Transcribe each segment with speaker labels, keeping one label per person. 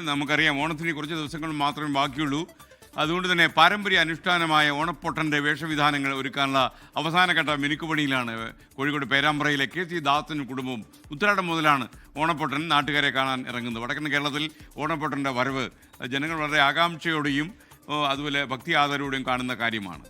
Speaker 1: നമുക്കറിയാം ഓണത്തിന് കുറച്ച് ദിവസങ്ങൾ മാത്രമേ ബാക്കിയുള്ളൂ. അതുകൊണ്ട് തന്നെ പാരമ്പര്യ അനുഷ്ഠാനമായ ഓണപ്പൊട്ടൻ്റെ വേഷവിധാനങ്ങൾ ഒരുക്കാനുള്ള അവസാനഘട്ട മിനുക്കുപണിയിലാണ് കോഴിക്കോട് പേരാമ്പ്രയിലെ KC ദാസനും കുടുംബവും. ഉത്രാടം മുതലാണ് ഓണപ്പൊട്ടൻ നാട്ടുകാരെ കാണാൻ ഇറങ്ങുന്നത്. വടക്കൻ കേരളത്തിൽ ഓണപ്പൊട്ടൻ്റെ വരവ് ജനങ്ങൾ വളരെ ആകാംക്ഷയോടെയും അതുപോലെ ഭക്തി ആദരവോടെയും കാണുന്ന കാര്യമാണ്.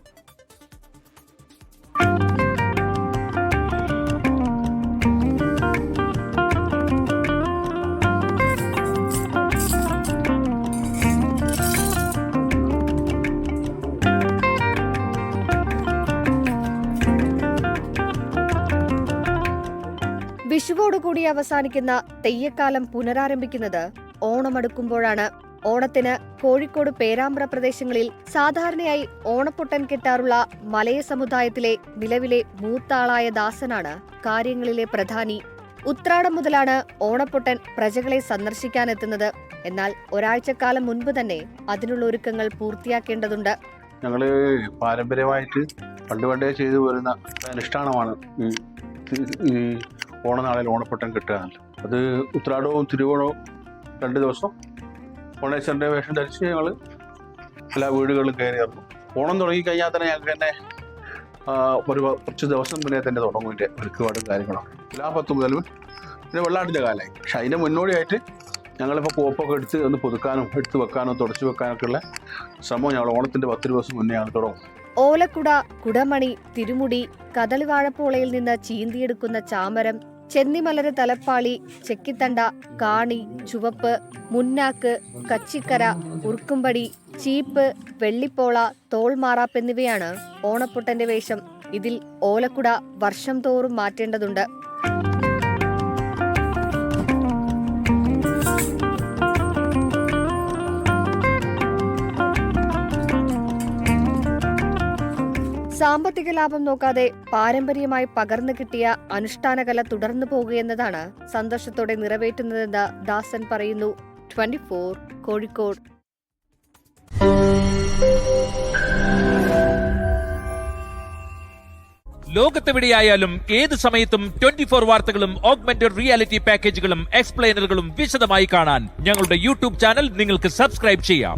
Speaker 2: വിഷുവോടുകൂടി അവസാനിക്കുന്ന തെയ്യക്കാലം പുനരാരംഭിക്കുന്നത് ഓണമടുക്കുമ്പോഴാണ്. ഓണത്തിന് കോഴിക്കോട് പേരാമ്പ്ര പ്രദേശങ്ങളിൽ സാധാരണയായി ഓണപ്പൊട്ടൻ കെട്ടാറുള്ള മലയ സമുദായത്തിലെ നിലവിലെ മൂത്താളായ ദാസനാണ് കാര്യങ്ങളിലെ പ്രധാനി. ഉത്രാടം മുതലാണ് ഓണപ്പൊട്ടൻ പ്രജകളെ സന്ദർശിക്കാനെത്തുന്നത്. എന്നാൽ ഒരാഴ്ചക്കാലം മുൻപ് തന്നെ അതിനുള്ള ഒരുക്കങ്ങൾ പൂർത്തിയാക്കേണ്ടതുണ്ട്.
Speaker 3: ഞങ്ങള് പാരമ്പര്യമായിട്ട് പണ്ടേ ചെയ്തു വരുന്ന അനുഷ്ഠാനമാണ് ഈ ഓണനാളിൽ ഓണപ്പൊട്ടൻ കിട്ടുക. അത് ഉത്രാടവും തിരുവോണവും 2 ദിവസം ഓണേശ്വരൻ്റെ വേഷം ധരിച്ച് ഞങ്ങൾ എല്ലാ വീടുകളിലും കയറി ഇറങ്ങും. ഓണം തുടങ്ങിക്കഴിഞ്ഞാൽ തന്നെ ഞങ്ങൾക്ക് തന്നെ കുറച്ച് ദിവസം മുന്നേ തന്നെ തുടങ്ങും ഇതിൻ്റെ ഒരുക്കുപാടും കാര്യങ്ങളൊക്കെ. എല്ലാ 10 മുതലും പിന്നെ വെള്ളാട്ടിൻ്റെ കാലമായി. പക്ഷെ അതിൻ്റെ മുന്നോടിയായിട്ട് ഞങ്ങളിപ്പോൾ കോപ്പൊക്കെ എടുത്ത് ഒന്ന് പുതുക്കാനും എടുത്ത് വെക്കാനും തുടച്ചു വെക്കാനൊക്കെ ഉള്ള ശ്രമം ഞങ്ങൾ ഓണത്തിൻ്റെ 10 ദിവസം മുന്നേ ഞങ്ങൾ തുടങ്ങും.
Speaker 2: ഓലക്കുട, കുടമണി, തിരുമുടി, കദളിവാഴപ്പോളയിൽ നിന്ന് ചീന്തിയെടുക്കുന്ന ചാമരം, ചെന്നിമലര് തലപ്പാളി, ചെക്കിത്തണ്ട, കാണി, ചുവപ്പ്, മുന്നാക്ക്, കച്ചിക്കര, ഉറുക്കുംപടി, ചീപ്പ്, വെള്ളിപ്പോള, തോൾമാറാപ്പ് എന്നിവയാണ് ഓണപ്പൊട്ടന്റെ വേഷം. ഇതിൽ ഓലക്കുട വർഷം തോറും മാറ്റേണ്ടതുണ്ട്. സാമ്പത്തിക ലാഭം നോക്കാതെ പാരമ്പര്യമായി പകർന്നു കിട്ടിയ അനുഷ്ഠാനകല തുടർന്നു പോകുകയെന്നതാണ് സന്തോഷത്തോടെ നിറവേറ്റുന്നതെന്ന് ദാസൻ പറയുന്നു. 24 കോഴിക്കോട്.
Speaker 4: ലോകത്തെവിടെയായാലും ഏത് സമയത്തും 24 വാർത്തകളും ഓഗ്മെന്റഡ് റിയാലിറ്റി പാക്കേജുകളും എക്സ്പ്ലെയിനറുകളും വിശദമായി കാണാൻ ഞങ്ങളുടെ YouTube ചാനൽ നിങ്ങൾക്ക് സബ്സ്ക്രൈബ് ചെയ്യാം.